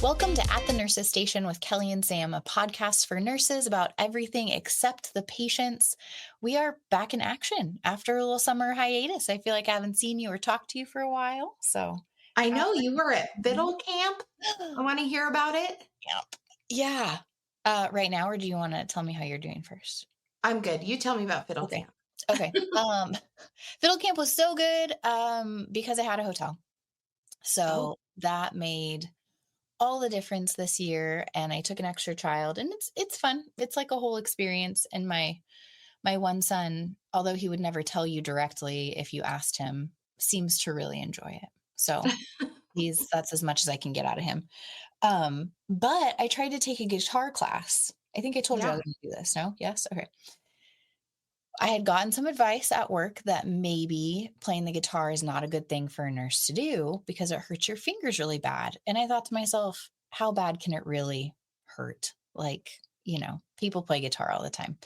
Welcome to At the Nurses Station with Kelly and Sam, a podcast for nurses about everything except the patients. We are back in action after a little summer hiatus. I feel like I haven't seen you or talked to you for a while. So I know you were at fiddle camp. I want to hear about it. Yeah. Right now, or do you want to tell me how you're doing first? I'm good. You tell me about fiddle camp. Okay. Fiddle camp was so good because I had a hotel. So that made all the difference this year, and I took an extra child, and it's fun. It's like a whole experience. And my one son, although he would never tell you directly if you asked him, seems to really enjoy it. So that's as much as I can get out of him. But I tried to take a guitar class. I think I told you I was going to do this. No? Yes? Okay. I had gotten some advice at work that maybe playing the guitar is not a good thing for a nurse to do because it hurts your fingers really bad. And I thought to myself, how bad can it really hurt? Like, people play guitar all the time.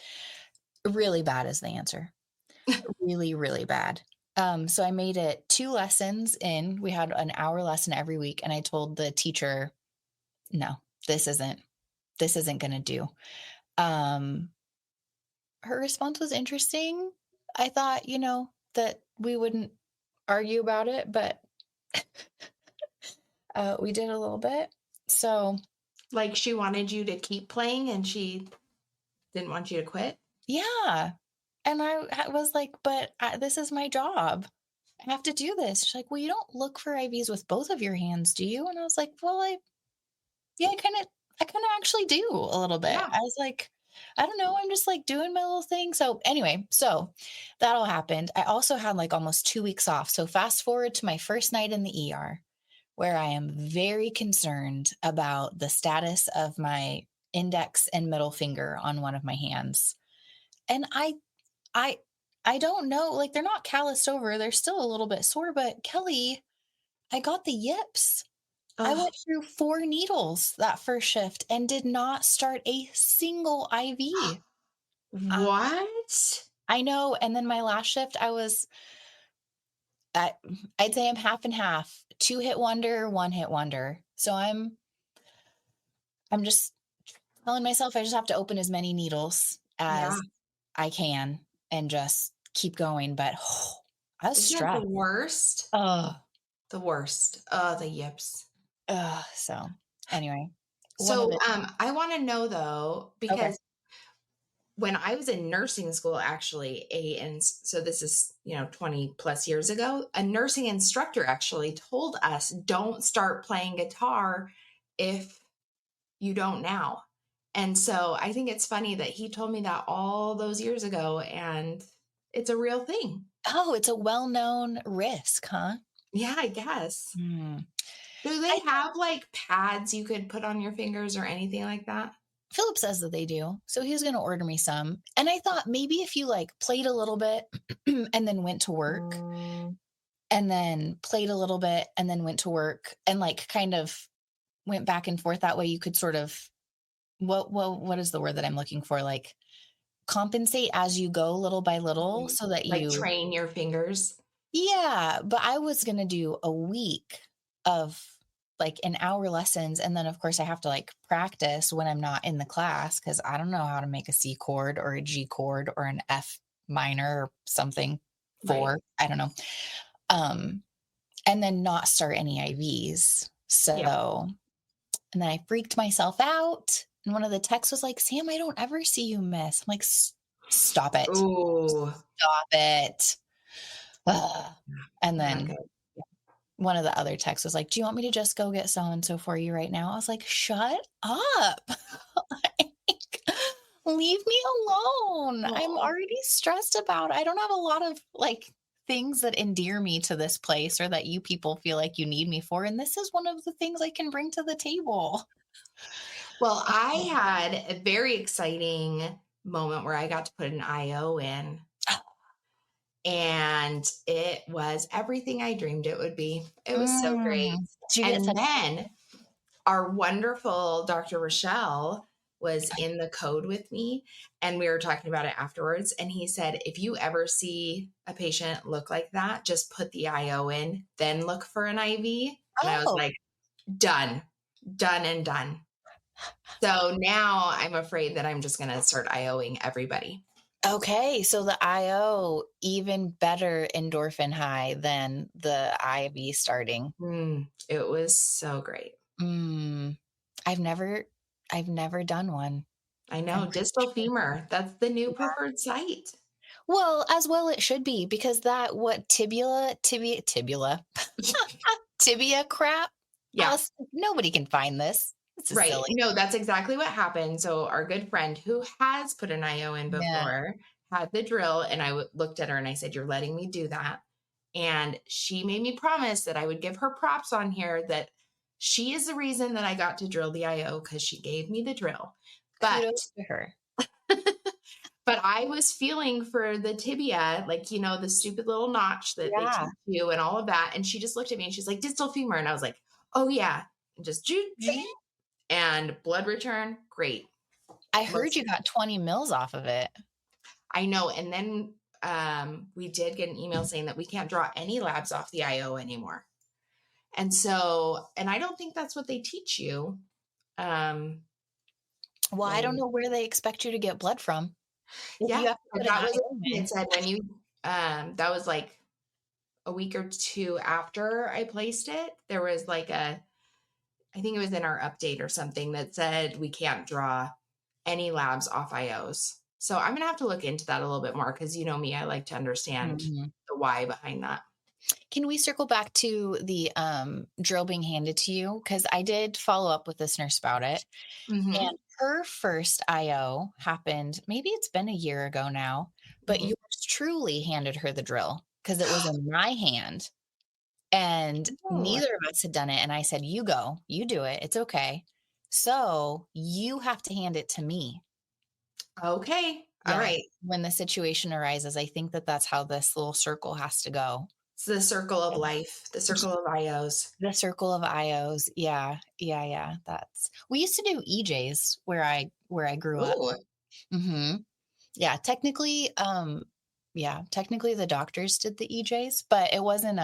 Really bad is the answer. Really, really bad. So I made it 2 lessons in. We had an hour lesson every week. And I told the teacher, no, this isn't going to do. Her response was interesting. I thought, that we wouldn't argue about it, but we did a little bit. So, like, she wanted you to keep playing and she didn't want you to quit? Yeah. And I was like, but this is my job. I have to do this. She's like, well, you don't look for IVs with both of your hands, do you? And I was like, well, I kind of actually do a little bit. Yeah. I was like, I don't know. I'm just like doing my little thing. So anyway, that all happened. I also had like almost 2 weeks off. So fast forward to my first night in the ER, where I am very concerned about the status of my index and middle finger on one of my hands. And I don't know, like they're not calloused over. They're still a little bit sore, but Kelly, I got the yips. I went through 4 needles that first shift and did not start a single IV. What? I know. And then my last shift, I'd say I'm half and half, 2 hit wonder, 1 hit wonder. So I'm just telling myself I just have to open as many needles as I can and just keep going. But I was stressed. The worst. The worst. The yips. So anyway. I want to know though, because when I was in nursing school, actually, and so this is, 20 plus years ago, a nursing instructor actually told us, don't start playing guitar if you don't now. And so I think it's funny that he told me that all those years ago, and it's a real thing. Oh, it's a well-known risk, huh? Yeah, I guess. Do they have like pads you could put on your fingers or anything like that? Philip says that they do. So he was going to order me some. And I thought maybe if you like played a little bit and then went to work and then played a little bit and then went to work and like kind of went back and forth that way, you could sort of, what is the word that I'm looking for? Like compensate as you go little by little so that you train your fingers. Yeah. But I was going to do a week of like an hour lessons. And then of course I have to like practice when I'm not in the class because I don't know how to make a C chord or a G chord or an F minor or something for, I don't know. And then not start any IVs. So, and then I freaked myself out. And one of the texts was like, Sam, I don't ever see you miss. I'm like, stop it. Ooh. Stop it. And then one of the other texts was like, do you want me to just go get so-and-so for you right now? I was like, shut up. Leave me alone. I'm already stressed about it. I don't have a lot of like things that endear me to this place or that you people feel like you need me for. And this is one of the things I can bring to the table. Well, I had a very exciting moment where I got to put an IO in. And it was everything I dreamed it would be. It was so great. And then our wonderful Dr. Rochelle was in the code with me, and we were talking about it afterwards. And he said, if you ever see a patient look like that, just put the IO in, then look for an IV. And I was like, done. Done and done. So now I'm afraid that I'm just going to start IOing everybody. Okay, so the IO, even better endorphin high than the IV starting. It was so great. Mm, I've never I've never done one. I I'm know, pretty distal sure. femur. That's the new Yeah. preferred site. Well, as well it should be because that what tibula tibia crap. Yeah. Nobody can find this. This is Right. silly. No, that's exactly what happened. So our good friend who has put an IO in Yeah. before had the drill, and looked at her and I said, "You're letting me do that." And she made me promise that I would give her props on here, that she is the reason that I got to drill the IO, because she gave me the drill. But Kudos to her. but I was feeling for the tibia, like, the stupid little notch that they Yeah. teach you and all of that. And she just looked at me and she's like, "Distal femur." And I was like, "Oh yeah." And just and blood return, great. I heard Most you got 20 mils off of it. I know. And then we did get an email saying that we can't draw any labs off the IO anymore. And so, and I don't think that's what they teach you. Well, I don't When know where they expect you to get blood from. If you Yeah, have to but put an that was IO it in. said when you that was like a week or two after I placed it. There was like I think it was in our update or something that said we can't draw any labs off IOs. So I'm gonna have to look into that a little bit more, because you know me, I like to understand Mhm. the why behind that. Can we circle back to the drill being handed to you? Because I did follow up with this nurse about it. Hmm. And her first IO happened, maybe it's been a year ago now, but Hmm. yours truly handed her the drill because it was in my hand and Oh, neither of us had done it. And I said, "You go, you do it. It's okay." So you have to hand it to me. okay. All Yeah. right. When the situation arises, I think that that's how this little circle has to go. It's the circle of life, the circle of IOs. The circle of IOs. Yeah. Yeah. Yeah. We used to do EJs where I grew up. Oh, Hmm. Yeah, technically the doctors did the EJs, but it wasn't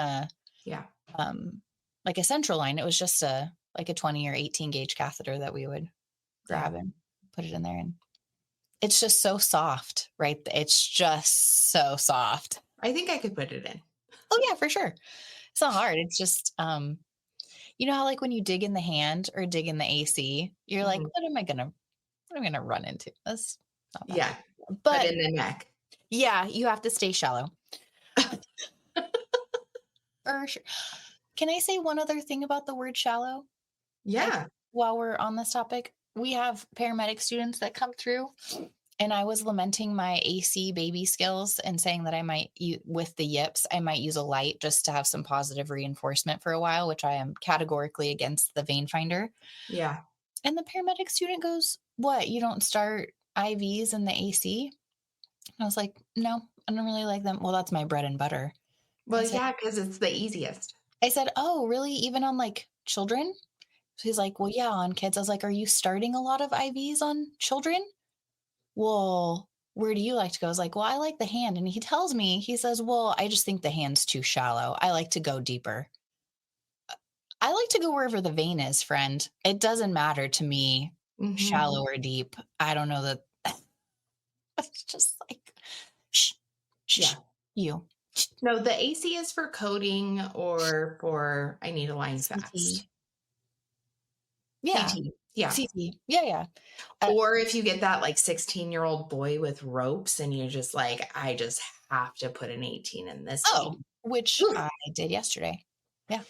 yeah. um like a central line. It was just like a 20 or 18 gauge catheter that we would Yeah. grab and put it in there. And it's just so soft, right? It's just so soft. I think I could put it in. Oh yeah, for sure. It's not hard. It's just you know how like when you dig in the hand or dig in the AC, you're like, Mhm. what am I gonna run into? That's not that big. Yeah. But But in the neck. yeah, you have to stay shallow. For sure. Can I say one other thing about the word shallow? Like, Yeah. while we're on this topic, we have paramedic students that come through, and I was lamenting my AC baby skills and saying that I might, with the yips, I might use a light just to have some positive reinforcement for a while, which I am categorically against the vein finder. Yeah. And the paramedic student goes, "What? You don't start IVs in the AC?" I was like, "No, I don't really like them." Well, that's my bread and butter. I Well, said, yeah, because it's the easiest. "Oh, really? Even on like children?" So he's like, "Well, yeah, on kids." I was like, "Are you starting a lot of IVs on children?" "Well, where do you like to go?" I was like, "Well, I like the hand." And he tells me, he says, "Well, I just think the hand's too shallow. I like to go deeper." I like to go wherever the vein is, friend. It doesn't matter to me, Hmm. shallow or deep. I don't know that. It's just like, shh, shh, Yeah. you. No, the AC is for coding or for I need a line fast. CT. Yeah. CT. Yeah. CT. Yeah, yeah. Uh, Or if you get that like 16-year-old boy with ropes and you're just like, I just have to put an 18 in this oh, vein. which Whew. I did yesterday. Yeah.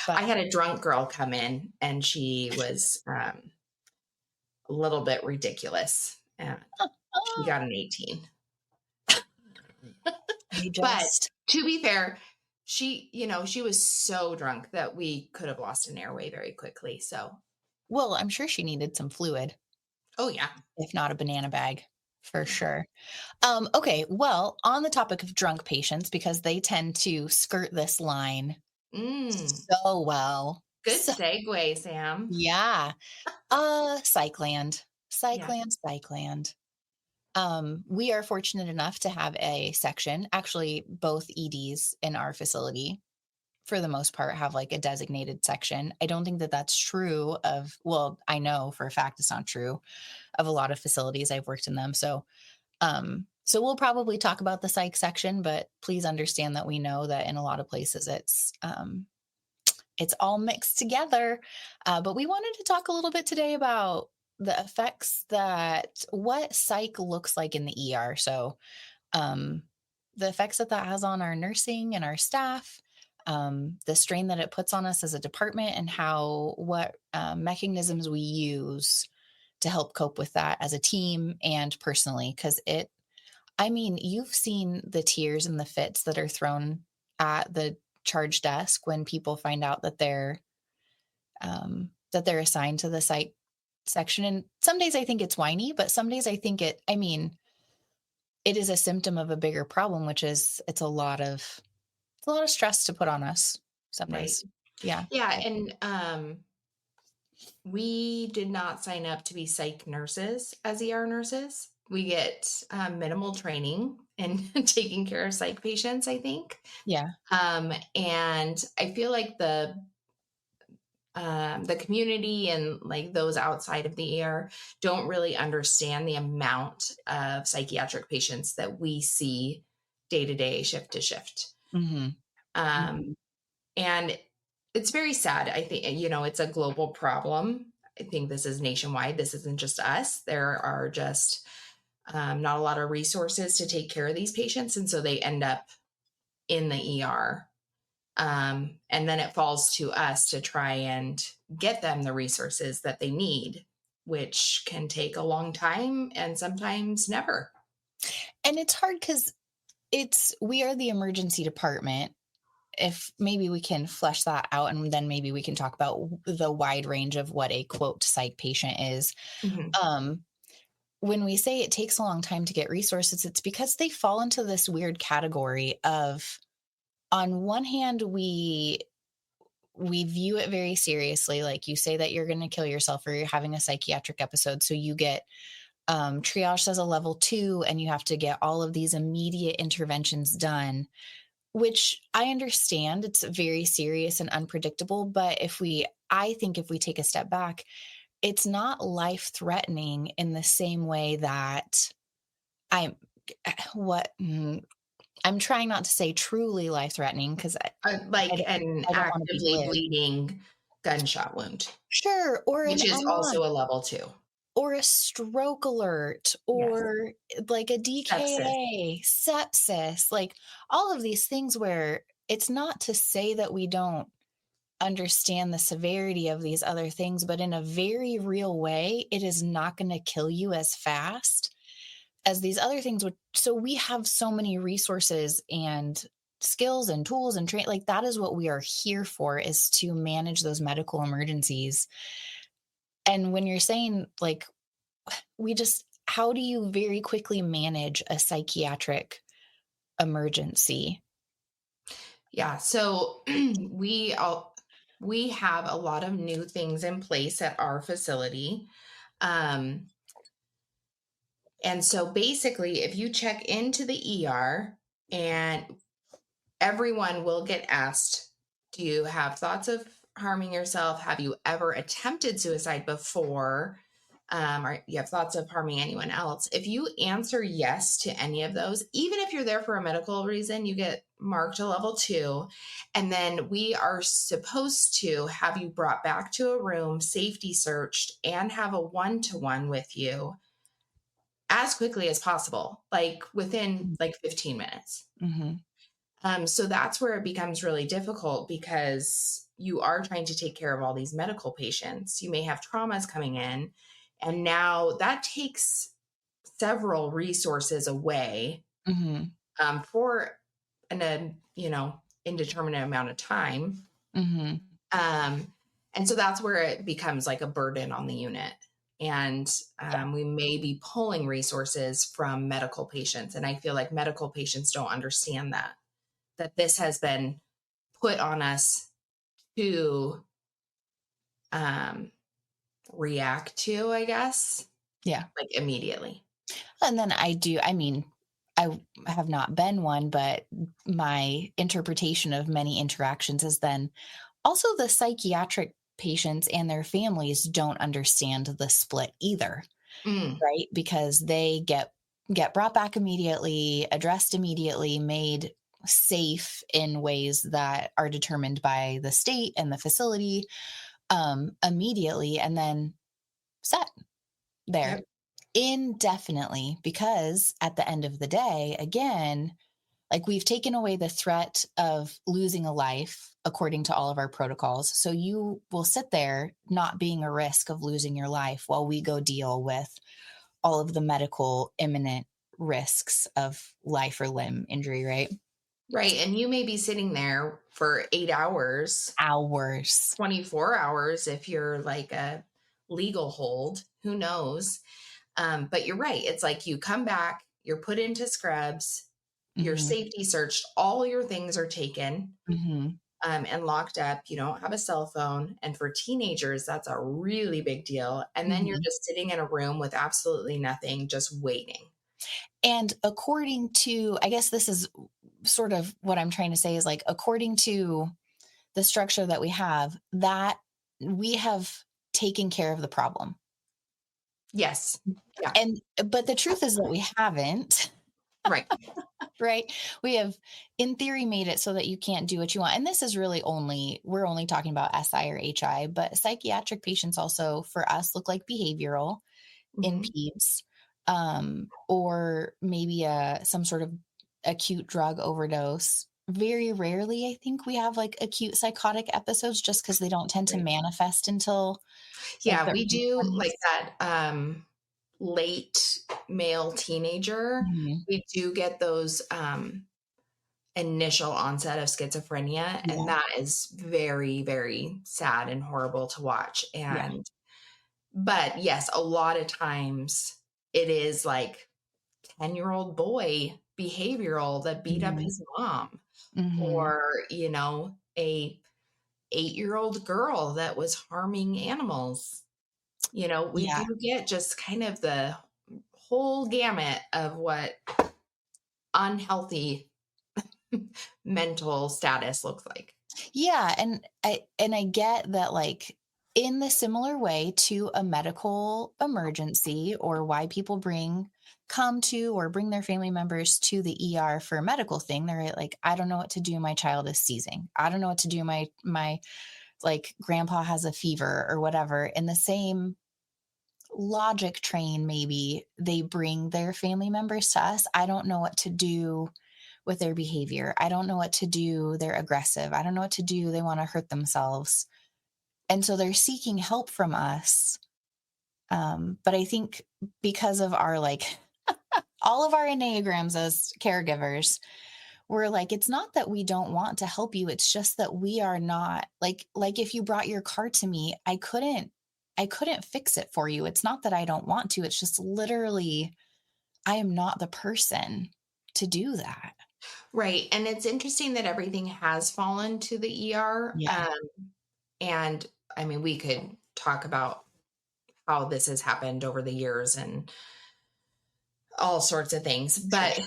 I But had a drunk girl come in and she was a little bit ridiculous. And she got an 18. I But just to be fair, she was so drunk that we could have lost an airway very quickly. So, well, I'm sure she needed some fluid, oh yeah. if not a banana bag, for Yeah. sure. Okay, well, on the topic of drunk patients, because they tend to skirt this line Mm, so well. good So segue, Sam. yeah. Psychland. Yeah. Psychland. We are fortunate enough to have a section, actually both EDs in our facility for the most part, have like a designated section. I don't think that that's true of, well, I know for a fact it's not true of a lot of facilities. I've worked in them. So we'll probably talk about the psych section, but please understand that we know that in a lot of places it's all mixed together. But we wanted to talk a little bit today about the effects that what psych looks like in the ER. So um, the effects that that has on our nursing and our staff, the strain that it puts on us as a department, and how what mechanisms we use to help cope with that as a team and personally. Because I mean, you've seen the tears and the fits that are thrown at the charge desk when people find out that they're assigned to the psych section. And some days I think it's whiny, but some days I think I mean, it is a symptom of a bigger problem, which is it's a lot of stress to put on us some Right. days. Yeah. Yeah. And we did not sign up to be psych nurses as ER nurses. We get minimal training in taking care of psych patients, I think. Yeah. And I feel like the community and like those outside of the ER don't really understand the amount of psychiatric patients that we see day to day, shift to shift. Mhm. Um, Mhm. and it's very sad. I think, it's a global problem. I think this is nationwide. This isn't just us. There are just not a lot of resources to take care of these patients. And so they end up in the ER. And then it falls to us to try and get them the resources that they need, which can take a long time and sometimes never. And it's hard because we are the emergency department. If maybe we can flesh that out, and then maybe we can talk about the wide range of what a quote psych patient is. Mhm. Um, when we say it takes a long time to get resources, it's because they fall into this weird category of, on one hand, we view it very seriously. Like, you say that you're going to kill yourself or you're having a psychiatric episode, so you get triaged as a level 2, and you have to get all of these immediate interventions done, which I understand. It's very serious and unpredictable. But I think if we take a step back, it's not life threatening in the same way that I'm what I'm trying not to say truly life threatening, because Like an I don't want to be actively glib. bleeding gunshot wound, Sure, or an which is MI, also a level 2. or a stroke alert, Yes. or like a Sepsis. DKA, sepsis, like all of these things where it's not to say that we don't understand the severity of these other things, but in a very real way, it is not going to kill you as fast as these other things would. So we have so many resources and skills and tools and train, like that is what we are here for, is to manage those medical emergencies. And when you're saying like, how do you very quickly manage a psychiatric emergency? Yeah. So we have a lot of new things in place at our facility. Um, and so basically, if you check into the ER, and everyone will get asked, do you have thoughts of harming yourself? Have you ever attempted suicide before? Or you have thoughts of harming anyone else? If you answer yes to any of those, even if you're there for a medical reason, you get marked a level 2. And then we are supposed to have you brought back to a room, safety searched, and have a one-to-one with you as quickly as possible, like within like 15 minutes. Mm-hmm. So that's where it becomes really difficult, because you are trying to take care of all these medical patients. You may have traumas coming in, and now that takes several resources away Mm-hmm. for indeterminate amount of time. Mm-hmm. Um, and so that's where it becomes like a burden on the unit. And we may be pulling resources from medical patients. And I feel like medical patients don't understand that this has been put on us to um, react to, I guess, Yeah. like immediately. And then I mean, I have not been one, but my interpretation of many interactions is then also the psychiatric patients and their families don't understand the split either, Mm, right? Because they get brought back immediately, addressed immediately, made safe in ways that are determined by the state and the facility immediately, and then set there yep. indefinitely, because at the end of the day, again, like we've taken away the threat of losing a life according to all of our protocols. So you will sit there not being a risk of losing your life while we go deal with all of the medical imminent risks of life or limb injury, right? Right. And you may be sitting there for 8 hours, Hours. 24 hours if you're like a legal hold, who knows? But you're right. It's like you come back, you're put into scrubs, you're Hmm. safety searched, all your things are taken Hmm. and locked up. You don't have a cell phone. And for teenagers, that's a really big deal. And then you're Hmm. just sitting in a room with absolutely nothing, just waiting. And according to, I guess this is sort of what I'm trying to say is like, according to the structure that we have, that we have taken care of the problem. Yes. Yeah. And but the truth is that we haven't, Right. right? We have in theory made it so that you can't do what you want. And this is really only we're only talking about SI or HI, but psychiatric patients also for us look like behavioral in Hmm. peds, or maybe some sort of acute drug overdose. Very rarely, I think we have like acute psychotic episodes just because they don't tend to Right. manifest until like Yeah. the We early do like 20s. that late male teenager. Mhm. We do get those initial onset of schizophrenia. And Yeah, that is very, very sad and horrible to watch. yeah. But yes, a lot of times it is like 10-year-old boy behavioral that beat up Mhm, his mom, mhm. or, a 8-year-old girl that was harming animals. We Yeah. do get just kind of the whole gamut of what unhealthy mental status looks like. Yeah, and I get that, like, in the similar way to a medical emergency or why people come to or bring their family members to the ER for a medical thing, they're like, "I don't know what to do, my child is seizing. I don't know what to do, my, like, grandpa has a fever," or whatever. In the same logic train, maybe, they bring their family members to us. I don't know what to do with their behavior. I don't know what to do. They're aggressive. I don't know what to do. They want to hurt themselves. And so they're seeking help from us. But I think because of our like all of our enneagrams as caregivers, we're like, it's not that we don't want to help you. It's just that we are not like if you brought your car to me, I couldn't fix it for you. It's not that I don't want to. It's just literally I am not the person to do that. Right. And it's interesting that everything has fallen to the ER. Yeah. And I mean, we could talk about how this has happened over the years and all sorts of things. For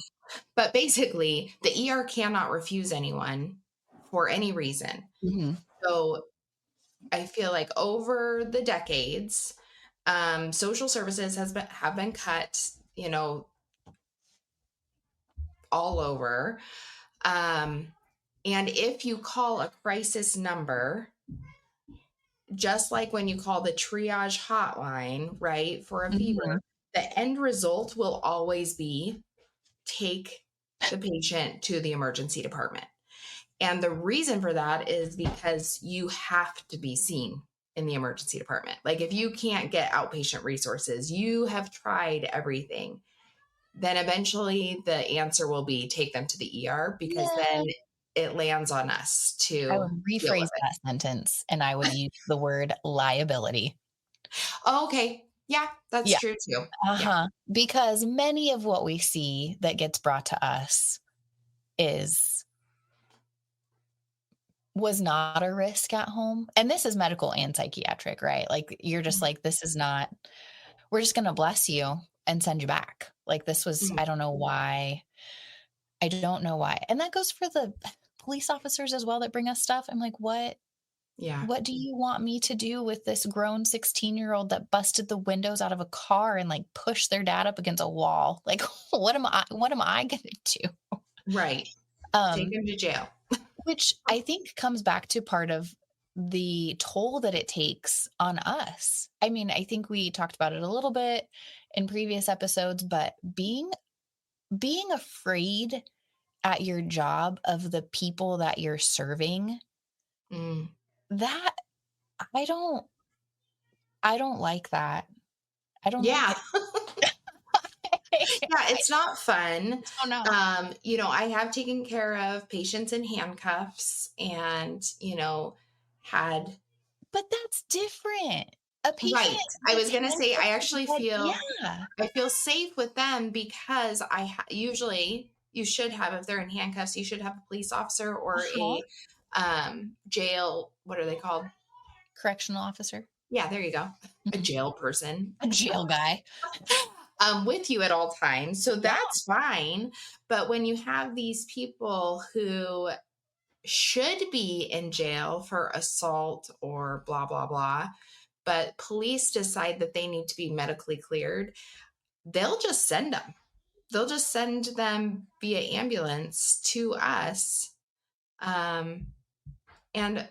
But basically, the ER cannot refuse anyone for any reason. sure. So I feel like over the decades, social services have been cut, all over. Um, and if you call a crisis number, just like when you call the triage hotline, right, for a fever, Mhm. the end result will always be take the patient to the emergency department. And the reason for that is because you have to be seen in the emergency department. Like if you can't get outpatient resources, you have tried everything, then eventually the answer will be take them to the ER because then Yeah. it lands on us I to would deal with rephrase it. that sentence, and I would use the word liability. Oh, okay. Yeah, that's Yeah. true too. Yeah. Uh-huh. Because many of what we see that gets brought to us is was not a risk at home, and this is medical and psychiatric, right? Like, you're just like, "This is not we're just gonna bless you." and send you back. Like this was, Mm, I don't know why. I don't know why. And that goes for the police officers as well that bring us stuff. I'm like, yeah. what do you want me to do with this grown 16-year-old that busted the windows out of a car and like pushed their dad up against a wall? Like, what am I going to do? Right. Take Um, him to jail. which I think comes back to part of the toll that it takes on us. I mean, I think we talked about it a little bit in previous episodes, but being afraid at your job of the people that you're serving, Mm. that I don't I don't like that. I don't like Yeah. it. Yeah, it's not fun. Oh, no. I have taken care of patients in handcuffs and, had But that's different. A patient right. I that's was going to say I handcuffed to the actually bed, feel yeah. I feel safe with them because usually you should have, if they're in handcuffs, you should have a police officer or Uh-huh. a jail, what are they called? Correctional officer. Yeah, there you go. A Mhm. jail person A jail guy. with you at all times. So Yeah. that's fine. But when you have these people who should be in jail for assault or blah, blah, blah, but police decide that they need to be medically cleared, they'll just send them. They'll just send them via ambulance to us. Um, and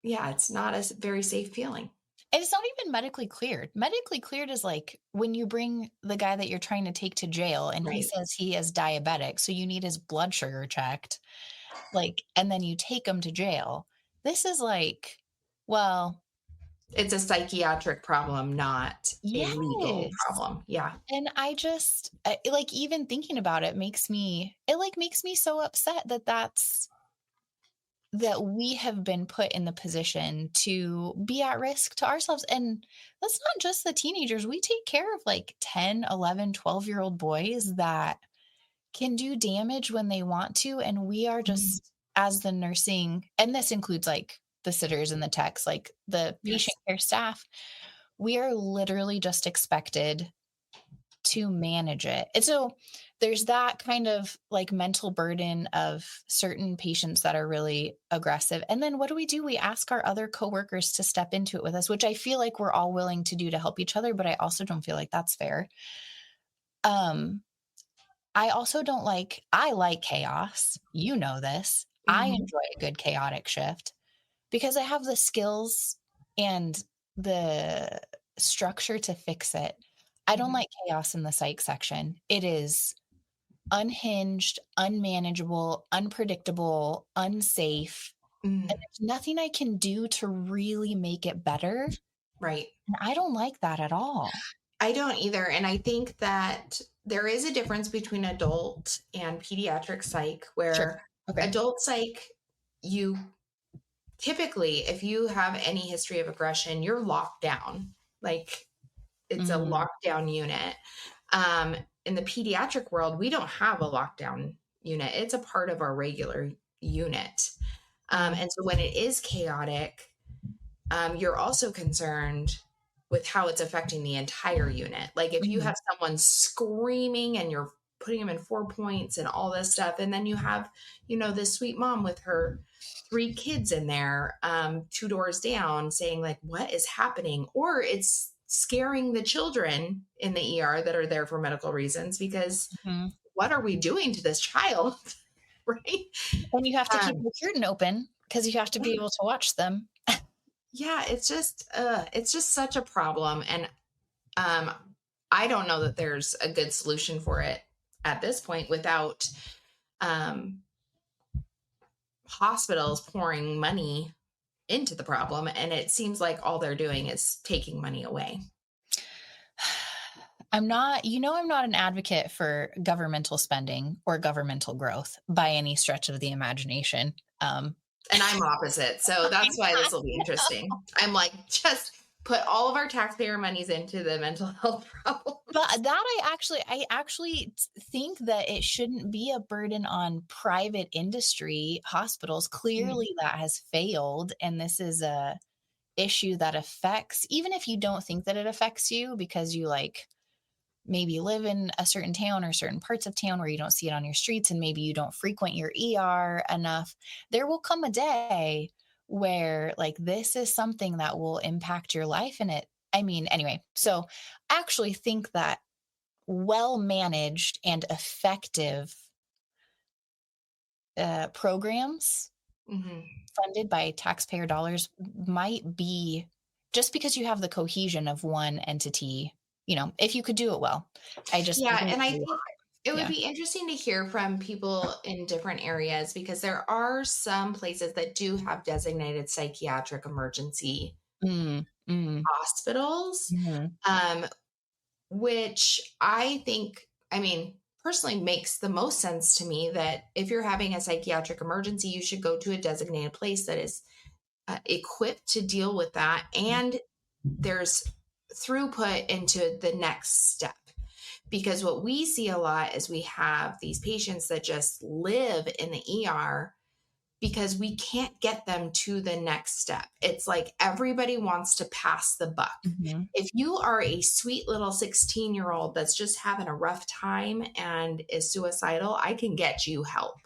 yeah, it's not a very safe feeling. And it's not even medically cleared. Medically cleared is like when you bring the guy that you're trying to take to jail and he Right. says he is diabetic, so you need his blood sugar checked, like, and then you take him to jail. This is like, well, It's a psychiatric problem, not a legal yes. problem. Yeah. And like, even thinking about it makes me so upset that we have been put in the position to be at risk to ourselves. And that's not just the teenagers. We take care of like 10, 11, 12-year-old boys that can do damage when they want to. And we are Mhm. just, as the nursing, and this includes like the sitters and the techs, like the patient Yes. care staff, we are literally just expected to manage it. And so there's that kind of like mental burden of certain patients that are really aggressive. And then what do? We ask our other coworkers to step into it with us, which I feel like we're all willing to do to help each other, but I also don't feel like that's fair. Um, I also don't like, I like chaos. You know this. I Mhm. enjoy a good chaotic shift because I have the skills and the structure to fix it. I don't Mhm. like chaos in the psych section. It is unhinged, unmanageable, unpredictable, unsafe, and Mm. there's nothing I can do to really make it better, Right. and I don't like that at all. I don't either. And I think that there is a difference between adult and pediatric psych, Sure. where Okay. adult psych, you typically, if you have any history of aggression, you're locked down. Like it's a Mm, lockdown unit. Um, in the pediatric world, we don't have a lockdown unit, it's a part of our regular unit. mm, And so when it is chaotic, you're also concerned with how it's affecting the entire unit. Like if you mhm, have someone screaming and you're putting them in 4 points and all this stuff, and then you have, this sweet mom with her 3 kids in there, 2 doors down, saying like, "What is happening?" Or it's scaring the children in the ER that are there for medical reasons because mhm. what are we doing to this child, right? And you have to keep Um, the curtain open because you have to be able to watch them. yeah, it's just such a problem, and um, I don't know that there's a good solution for it at this point without um, hospitals pouring money into the problem, and it seems like all they're doing is taking money away. I'm not an advocate for governmental spending or governmental growth by any stretch of the imagination. And I'm opposite, so that's why this will be interesting. I'm like, just put all of our taxpayer monies into the mental health But problems. that think that it shouldn't be a burden on private industry hospitals. Mm, Clearly that has failed, and this is a issue that affects, even if you don't think that it affects you because you like maybe live in a certain town or certain parts of town where you don't see it on your streets, and maybe you don't frequent your ER enough, there will come a day where like this is something that will impact your life. And I mean, anyway, so I actually think that well managed and effective programs Mhm. funded by taxpayer dollars might be, just because you have the cohesion of one entity, if you could do it well. I just Yeah, think and I a lot. think it would Yeah. be interesting to hear from people in different areas because there are some places that do have designated psychiatric emergency Mm, mm, hospitals, mhm, um, which I think, I mean, personally makes the most sense to me that if you're having a psychiatric emergency, you should go to a designated place that is equipped to deal with that. And there's throughput into the next step. Because what we see a lot is we have these patients that just live in the ER because we can't get them to the next step. It's like everybody wants to pass the buck. mhm, If you are a sweet little 16-year-old that's just having a rough time and is suicidal, I can get you help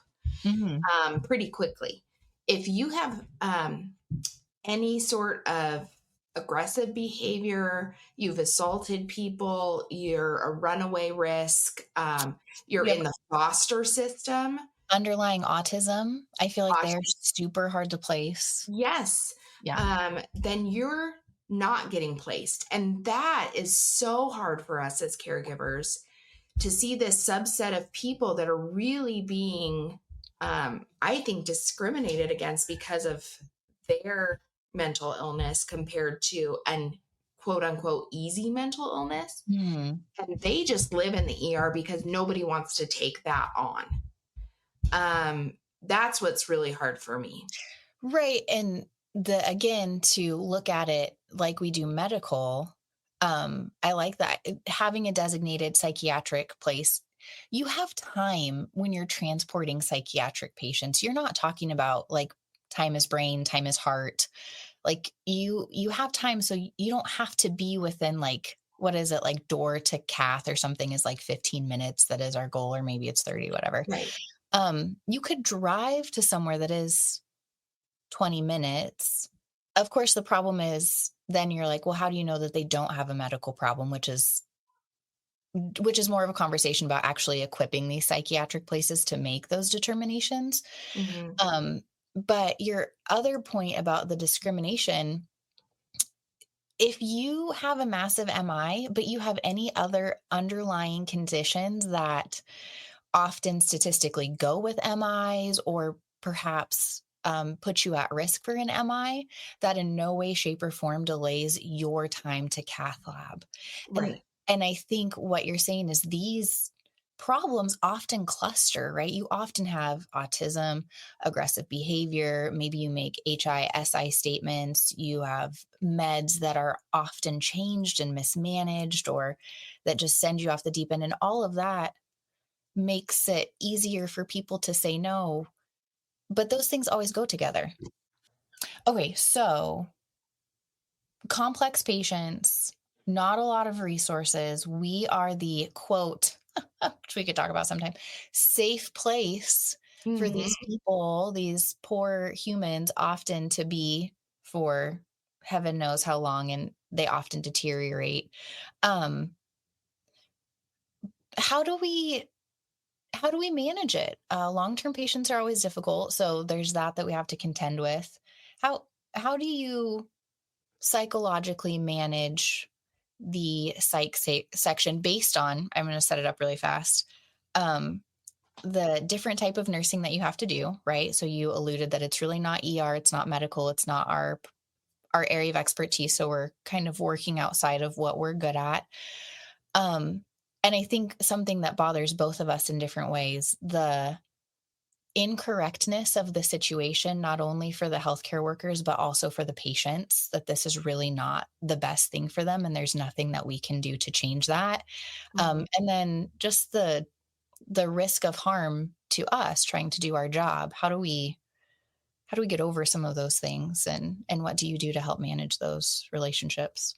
mhm. pretty quickly. If you have any sort of aggressive behavior, you've assaulted people, you're a runaway risk, you're You have in the foster system. underlying autism. I feel like they're Foster, super hard to place. yes, Yeah. then you're not getting placed. And that is so hard for us as caregivers to see this subset of people that are really being, I think, discriminated against because of their mental illness compared to an quote unquote easy mental illness. Hmm. And they just live in the ER because nobody wants to take that on. That's what's really hard for me. Right. And again, to look at it like we do medical, I like that. Having a designated psychiatric place, you have time when you're transporting psychiatric patients. You're not talking about like time is brain, time is heart. Like you have time, so you don't have to be within, like, what is it, like door to cath or something is like 15 minutes. That is our goal, or maybe it's 30, whatever. Right. You could drive to somewhere that is 20 minutes. Of course, the problem is then you're like, well, how do you know that they don't have a medical problem, which is more of a conversation about actually equipping these psychiatric places to make those determinations. Hmm. Um, but your other point about the discrimination, if you have a massive MI, but you have any other underlying conditions that often statistically go with MIs, or perhaps put you at risk for an MI, that in no way, shape, or form delays your time to cath lab. And Right. and I think what you're saying is these problems often cluster, right? You often have autism, aggressive behavior, maybe you make HISI statements, you have meds that are often changed and mismanaged, or that just send you off the deep end. And all of that makes it easier for people to say no, but those things always go together. Okay, so complex patients, not a lot of resources. We are the quote, which we could talk about sometime, safe place for Hmm. these people, these poor humans, often to be for heaven knows how long, and they often deteriorate. Um, how do we How do we manage it? Long-term patients are always difficult, so there's that we have to contend with. How do you psychologically manage the section based on, I'm going to set it up really fast, um, the different type of nursing that you have to do, right? So you alluded that it's really not ER, it's not medical, it's not our area of expertise, so we're kind of working outside of what we're good at. Um, and I think something that bothers both of us in different ways, the incorrectness of the situation, not only for the healthcare workers, but also for the patients, that this is really not the best thing for them. And there's nothing that we can do to change that. Hmm. And then just the risk of harm to us trying to do our job. How do we get over some of those things? And what do you do to help manage those relationships?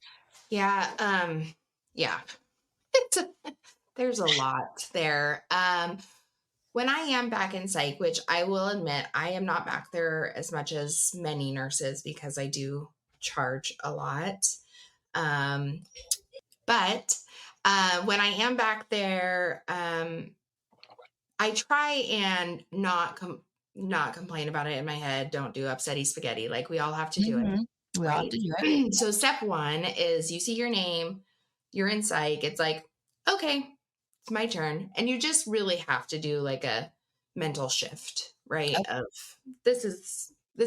Yeah. Yeah. There's a lot there. When I am back in psych, which I will admit, I am not back there as much as many nurses because I do charge a lot. Um, but when I am back there, I try and not complain about it in my head. Don't do upsetty spaghetti. Like we all have to do it, Mhm. We all have right? to do it. So step one is you see your name, you're in psych. It's like, okay, it's my turn. And you just really have to do like a mental shift, right? Okay. Of this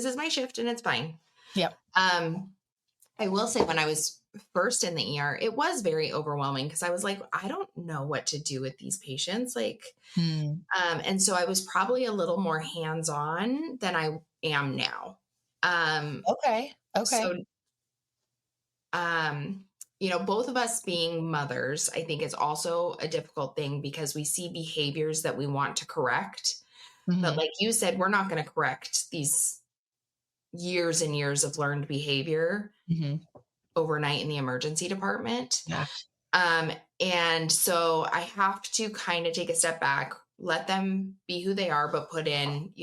is my shift and it's fine. Yep. I will say when I was first in the ER, it was very overwhelming because I was like, I don't know what to do with these patients. Like, Hmm. and so I was probably a little more hands-on than I am now. Um, Okay. Okay. so, um, both of us being mothers, I think is also a difficult thing because we see behaviors that we want to correct. But Mhm. like you said, we're not going to correct these years and years of learned behavior Mhm. overnight in the emergency department. Yeah. Um, and so I have to kind of take a step back, let them be who they are, but put in,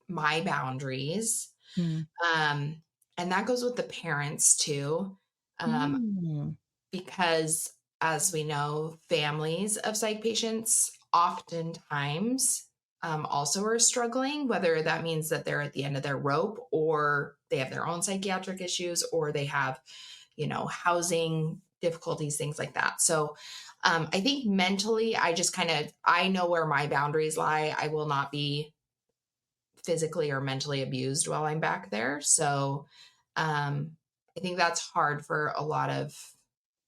my boundaries. Mm. Um, and that goes with the parents too. Um, Mm. because as we know, families of psych patients oftentimes also are struggling, whether that means that they're at the end of their rope or they have their own psychiatric issues or they have, housing difficulties, things like that. So I think mentally, I know where my boundaries lie. I will not be physically or mentally abused while I'm back there. So I think that's hard for a lot of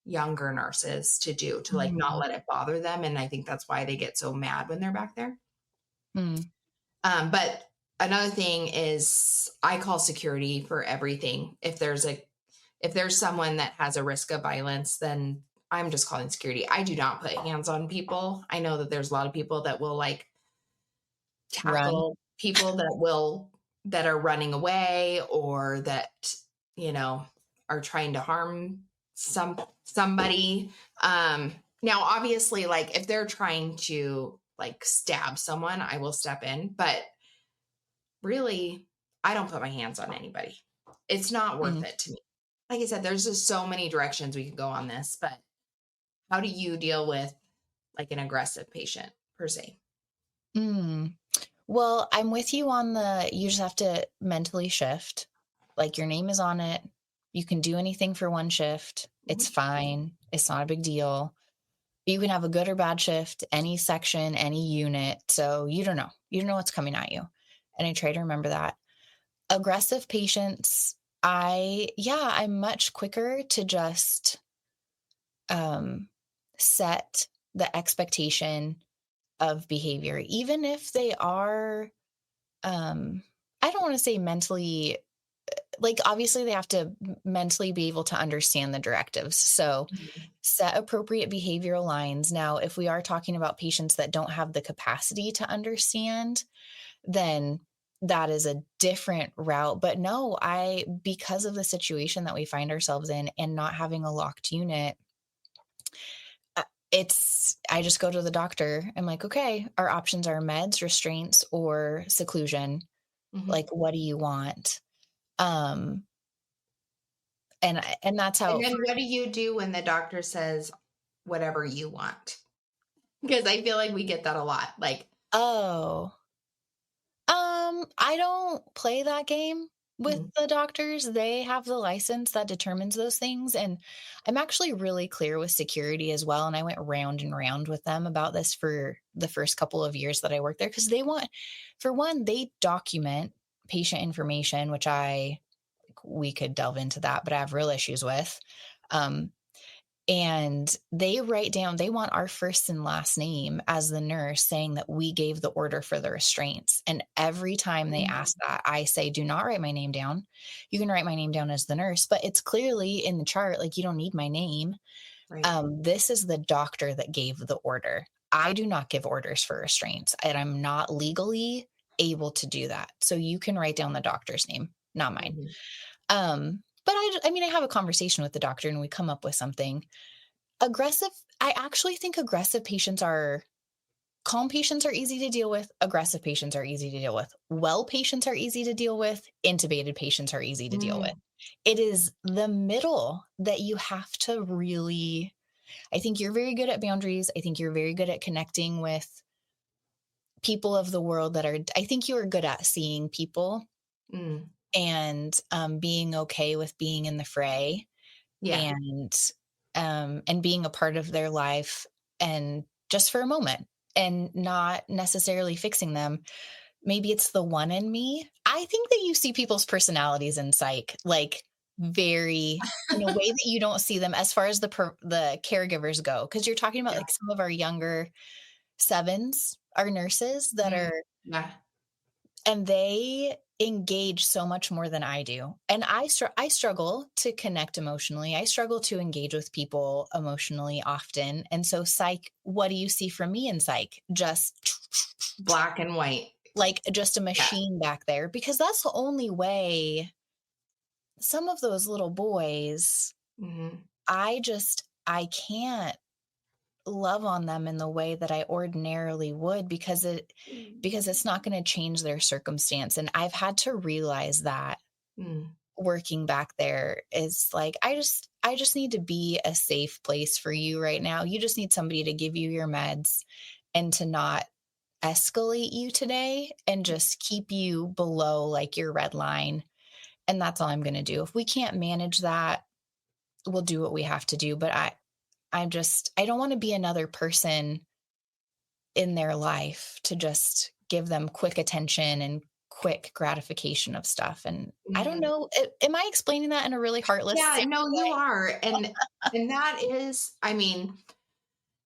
younger nurses to do, to like not Mm. let it bother them. And I think that's why they get so mad when they're back there. Mm. But another thing is I call security for everything. If there's someone that has a risk of violence, then I'm just calling security. I do not put hands on people. I know that there's a lot of people that will like Run. tackle people that are running away or that you know are trying to harm somebody. Now obviously like if they're trying to like stab someone, I will step in, but really I don't put my hands on anybody. It's not worth Mm. it to me. Like I said, there's just so many directions we could go on this, but how do you deal with like an aggressive patient per se? Mm. Well, I'm with you on you just have to mentally shift. Like your name is on it. You can do anything for one shift. It's Mhm. fine. It's not a big deal. You can have a good or bad shift, any section, any unit. So you don't know. You don't know what's coming at you. And I try to remember that. Aggressive patients, I'm much quicker to just um, set the expectation of behavior, even if they are, um, I don't want to say mentally, like obviously they have to mentally be able to understand the directives. So Mhm. set appropriate behavioral lines. Now, if we are talking about patients that don't have the capacity to understand, then that is a different route. But no, because of the situation that we find ourselves in and not having a locked unit, I just go to the doctor. I'm like, okay, our options are meds, restraints, or seclusion. Mhm. Like, what do you want? Um, and that's And how. then what do you do when the doctor says whatever you want? Because I feel like we get that a lot. Like, Oh, I don't play that game with mhm, the doctors. They have the license that determines those things. And I'm actually really clear with security as well. And I went round and round with them about this for the first couple of years that I worked there because for one, they document patient information, which we could delve into that, but I have real issues with. Um, and they want our first and last name as the nurse saying that we gave the order for the restraints. And every time they ask mhm, that, I say, do not write my name down. You can write my name down as the nurse, but it's clearly in the chart, like you don't need my name. right. This is the doctor that gave the order. I do not give orders for restraints, and I'm not legally able to do that. So you can write down the doctor's name, not mine. Mhm, But I mean, I have a conversation with the doctor and we come up with something. Aggressive I actually think calm patients are easy to deal with. Aggressive patients are easy to deal with. Well patients are easy to deal with. Intubated patients are easy to deal with. Mm, It is the middle that you have to really, I think you're very good at boundaries. I think you're very good at connecting with people of the world I think you are good at seeing people mm, and being okay with being in the fray yeah. and being a part of their life and just for a moment and not necessarily fixing them. Maybe it's the one in me. I think that you see people's personalities in psych, like very in a way that you don't see them as far as the caregivers go. Cause you're talking about Yeah. like some of our younger sevens, our nurses that Mm, are, yeah. and they engage so much more than I do. And I struggle to connect emotionally. I struggle to engage with people emotionally often. And so psych, what do you see from me in psych? Just Black and white. like just a Yeah. machine back there because that's the only way some of those little boys, Hmm. I can't love on them in the way that I ordinarily would because it's not going to change their circumstance. And I've had to realize that Mm, working back there is like, I just need to be a safe place for you right now. You just need somebody to give you your meds and to not escalate you today and just keep you below like your red line. And that's all I'm going to do. If we can't manage that, we'll do what we have to do. But I don't want to be another person in their life to just give them quick attention and quick gratification of stuff. And I don't mhm. know, am I explaining that in a really heartless, Yeah, sick no, you way? are. And that is, I mean,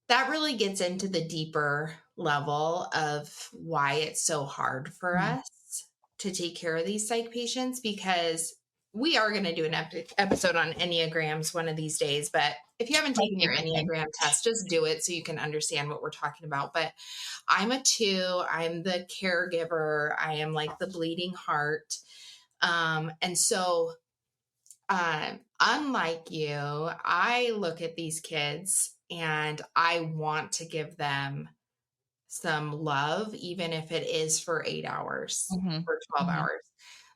that really gets into the deeper level of why it's so hard for Mhm. us to take care of these psych patients because we are going to do an episode on Enneagrams one of these days. But if you haven't My taken your favorite thing. Enneagram test, just do it so you can understand what we're talking about. But I'm a 2, I'm the caregiver, I am like the bleeding heart. And so unlike you, I look at these kids and I want to give them some love, even if it is for 8 hours Mhm. or 12 Mhm. hours.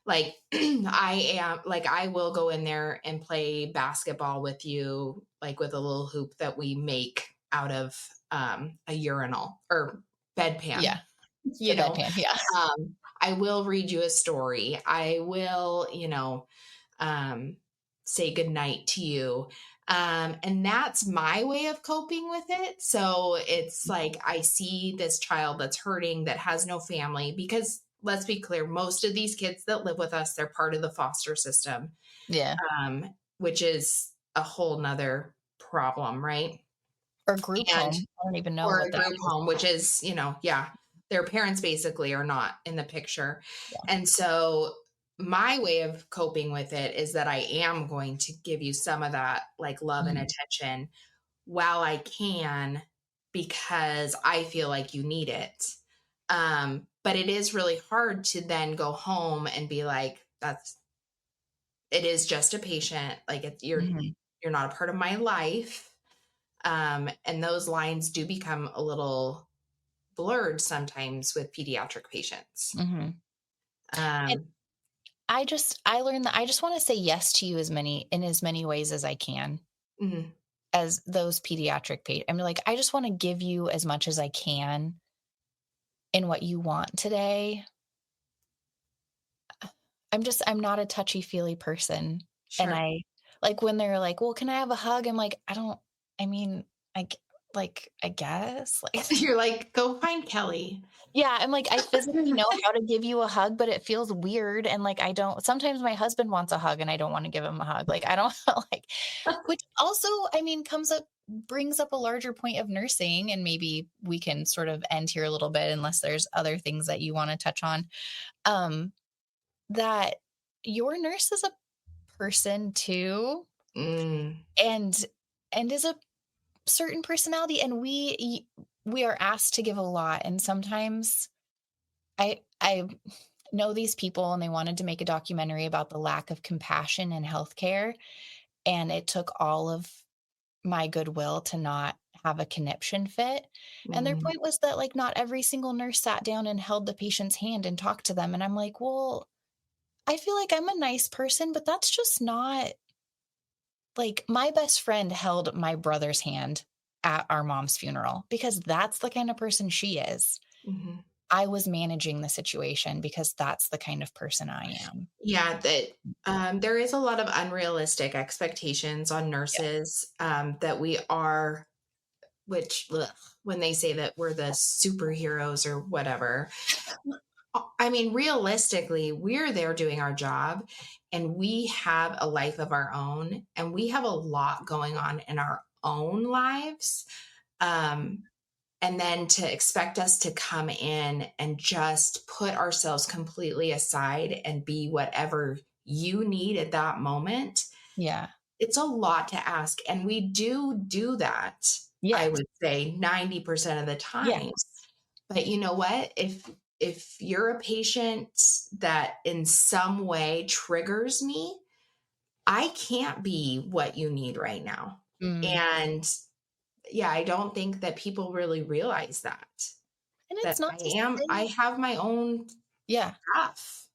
Like, I will go in there and play basketball with you, like with a little hoop that we make out of a urinal or bedpan, Yeah, you the know. bedpan, yeah. I will read you a story. I will, um, say goodnight to you. And that's my way of coping with it. So it's like I see this child that's hurting that has no family because let's be clear, most of these kids that live with us, they're part of the foster system, Yeah, which is a whole nother problem, right? or group And home. I don't even know or what a that group is. home, which is, yeah, their parents basically are not in the picture. Yeah. And so my way of coping with it is that I am going to give you some of that like love and Mhm. attention while I can because I feel like you need it. But it is really hard to then go home and be like, it is just a patient. Like Mhm. you're not a part of my life. And those lines do become a little blurred sometimes with pediatric patients. Mhm. And Um, I learned that I just wanna say yes to you in as many ways as I can mm, as those I mean, like, I just wanna give you as much as I can in what you want today. I'm not a touchy-feely person, and sure. I like, when they're like, "Well, can I have a hug?" I'm like, "I don't I mean, I g I guess," like You're like, go find Kelly. yeah, I'm like, I physically know how to give you a hug, but it feels weird, and, like, I don't sometimes my husband wants a hug, and I don't wanna give him a hug, like, I don't like which also, I mean, brings up a larger point of nursing, and maybe we can sort of end here a little bit unless there's other things that you wanna touch on, um, that your nurse is a person too, Mm, and is a certain personality, and we are asked to give a lot, and sometimes I know these people, and they wanted to make a documentary about the lack of compassion in healthcare, and it took all of my goodwill to not have a conniption fit. And their Mm, point was that, like, not every single nurse sat down and held the patient's hand and talked to them. And I'm like, well, I feel like I'm a nice person, but that's just not like my best friend held my brother's hand at our mom's funeral because that's the kind of person she is. mhm. I was managing the situation because that's the kind of person I am. Yeah, that there is a lot of unrealistic expectations on Yeah. nurses that we are, which ugh, when they say that we're the superheroes or whatever. I mean, realistically, we're there doing our job and we have a life of our own and we have a lot going on in our own lives. Um, and then to expect us to come in and just put ourselves completely aside and be whatever you need at that moment, Yeah. it's a lot to ask. And we do that, I Yes. would say 90% of the time. Yes. But you know what? If you're a patient that in some way triggers me, I can't be what you need right now. Mm. And yeah, I don't think that people really realize that. And That it's not to I say, have my own yeah. stuff.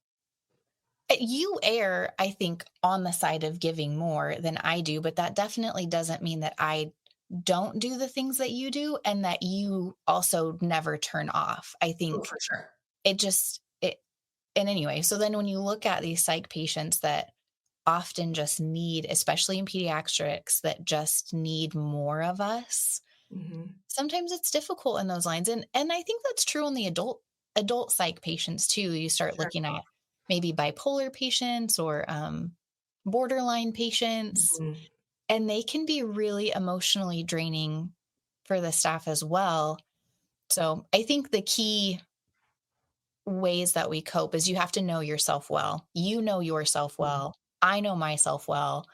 You err, I think, on the side of giving more than I do, but that definitely doesn't mean that I don't do the things that you do and that you also never turn off. I Oh, think for sure. it just it and anyway, so then when you look at these psych patients that often just need, especially in pediatrics, that just need more of us, Mhm. sometimes it's difficult in those lines. And I think that's true on the adult psych patients too. You start Sure. looking at maybe bipolar patients or borderline patients, Mhm. and they can be really emotionally draining for the staff as well. So I think the key ways that we cope is you have to know yourself well. You know yourself Mhm. well. I know myself well,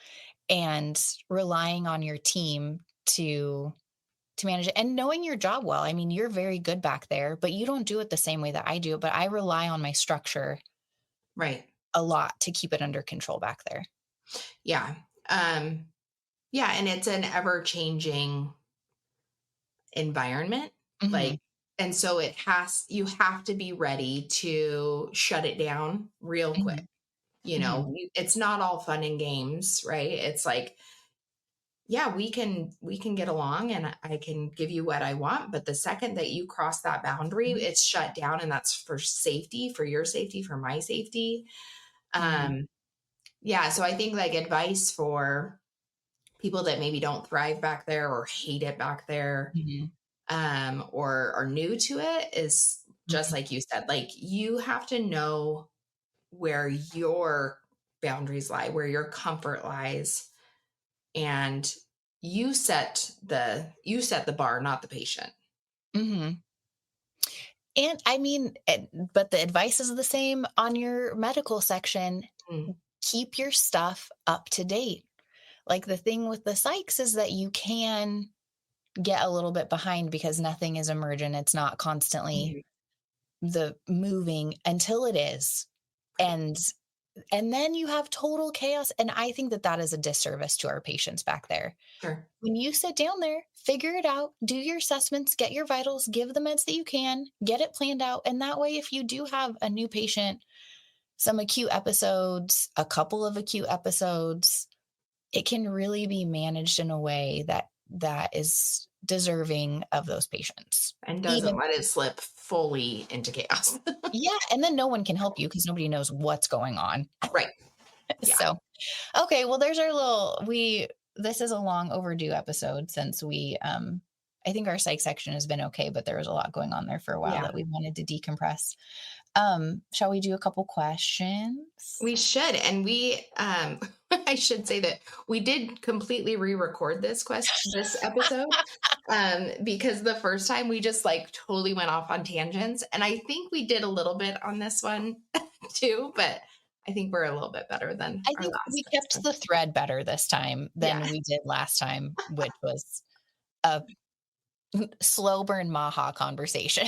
and relying on your team to manage it and knowing your job well. I mean, you're very good back there, but you don't do it the same way that I do. But I rely on my structure Right. a lot to keep it under control back there. Yeah. Um, yeah, and it's an ever-changing environment, Mhm. like and so you have to be ready to shut it down real quick. Mhm. Mhm. It's not all fun and games, right? It's like, yeah, we can get along and I can give you what I want, but the second that you cross that boundary, Mhm. it's shut down and that's for safety, for your safety, for my safety. Mhm. Um, yeah, so I think like advice for people that maybe don't thrive back there or hate it back there, Mhm. or are new to it is just Mhm. like you said, like you have to know where your boundaries lie, where your comfort lies, and you set the bar, not the patient. Mhm. And I mean, but the advice is the same on your medical section. Mm, Keep your stuff up to date. Like the thing with the psychs is that you can get a little bit behind because nothing is emergent. It's not constantly mhm, the moving until it is. right. And then you have total chaos, and I think that that is a disservice to our patients back there. Sure. When you sit down there, figure it out, do your assessments, get your vitals, give the meds that you can, get it planned out, and that way if you do have a new patient, some acute episodes, a couple of acute episodes, it can really be managed in a way that is deserving of those patients. And doesn't Even let it slip fully into chaos. yeah, and then no one can help you because nobody knows what's going on. Right. Yeah. So, okay, well, there's our little we this is a long overdue episode since I think our psych section has been okay, but there was a lot going on there for a while Yeah. that we wanted to decompress. Shall we do a couple questions? We should. And I should say that we did completely re-record this episode. Because the first time we just like totally went off on tangents. And I think we did a little bit on this one too, but I think we're a little bit better than I our think last we kept episode. the thread better this time Yeah. than we did last time, which was a slow burn maha conversation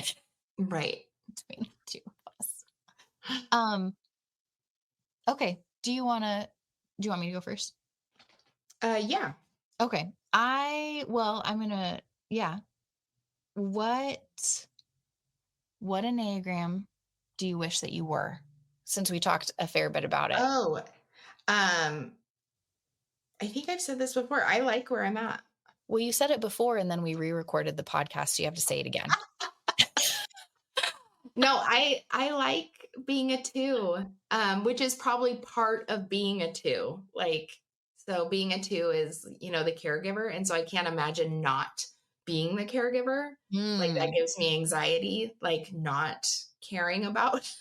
Right. between the two of us. Um, okay. Do you want me to go first? Yeah. Okay. I'm gonna Yeah. What what Enneagram do you wish that you were? Since we talked a fair bit about it. Oh, um, I think I've said this before. I like where I'm at. Well, you said it before and then we re-recorded the podcast, so you have to say it again. No, I like being a 2, which is probably part of being a 2. Like, so being a 2 is, the caregiver, and so I can't imagine not being the caregiver. Like, that Mm, gives me anxiety, like, not caring about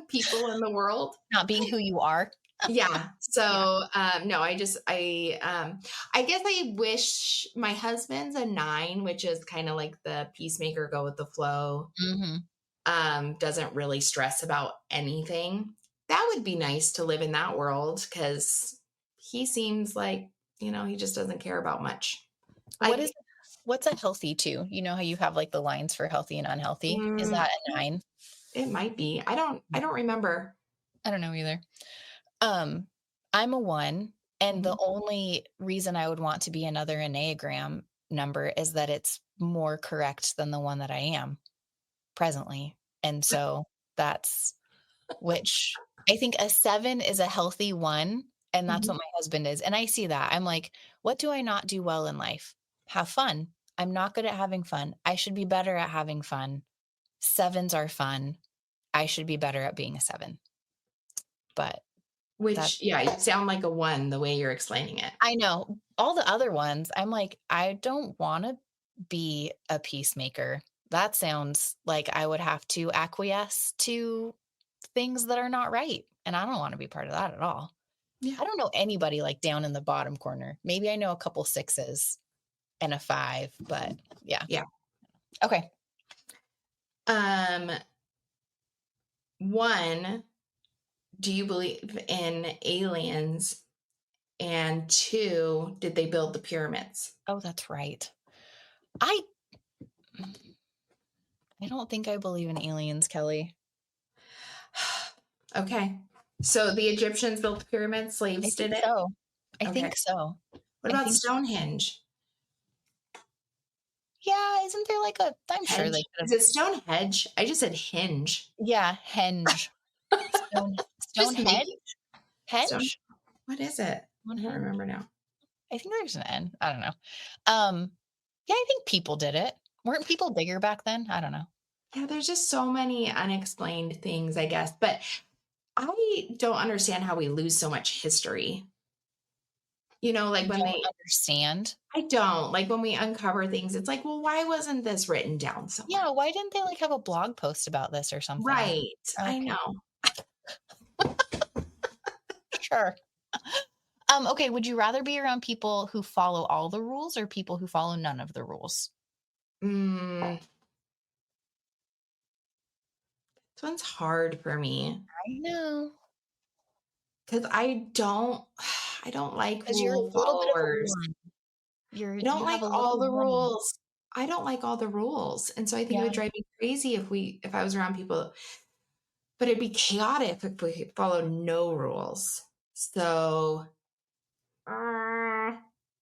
people in the world. not being who you are. Yeah. Yeah. So, no, I guess I wish my husband's a 9, which is kinda like the peacemaker, go with the flow, Mhm. doesn't really stress about anything. That would be nice to live in that world because he seems like, he just doesn't care about much. What Like, is what's a healthy 2? You know how you have, like, the lines for healthy and unhealthy? Is mm, that a 9? it might be. I don't remember. I don't know either. Um, I'm a 1, and the Mhm. only reason I would want to be another Enneagram number is that it's more correct than the one that I am presently, and so that's which I think a 7 is a healthy 1, and that's what Mhm. my husband is, and I see that. I'm like, "What do I not do well in life? Have fun. I'm not good at having fun. I should be better at having fun. 7s are fun. I should be better at being a 7." But that Which, yeah, you sound like a 1 the way you're explaining it. I know. All the other ones, I'm like, I don't wanna be a peacemaker. That sounds like I would have to acquiesce to things that are not right, and I don't wanna be part of that at all. Yeah. I don't know anybody, like, down in the bottom corner. Maybe I know a couple 6s and a 5, but yeah. Yeah. Okay. Um, 1, do you believe in aliens? And 2, did they build the pyramids? Oh, that's right. I I don't think I believe in aliens, Kelly. Okay. So the Egyptians built the pyramids, I slaves did think it? so. I Okay. think so. What I about think Stonehenge? yeah, isn't there like a I'm sure they Hedge? could have Is it Stonehenge? I just said hinge. yeah, henge. Just Stonehenge? making Stone. Henge? What is it? I don't Stonehenge? remember now. I think there's an N. I don't know. Um, yeah, I think people did it. Weren't people bigger back then? I don't know. Yeah, there's just so many unexplained things, I guess. But I don't understand how we lose so much history. Like You when don't understand? I don't like when we uncover things, it's like, well, why wasn't this written down somewhere? Yeah, why didn't they, like, have a blog post about this or something? Right. I Okay, know. sure. Okay, would you rather be around people who follow all the rules or people who follow none of the rules? Mm, this one's hard for me I know, because I don't like 'cause you're a rule little bit of a followers. one. I don't You like have a all little the one. rules. I don't like all the rules. And so I think it Yeah. would drive me crazy if I was around people, but it'd be chaotic if we followed no rules. So, uh,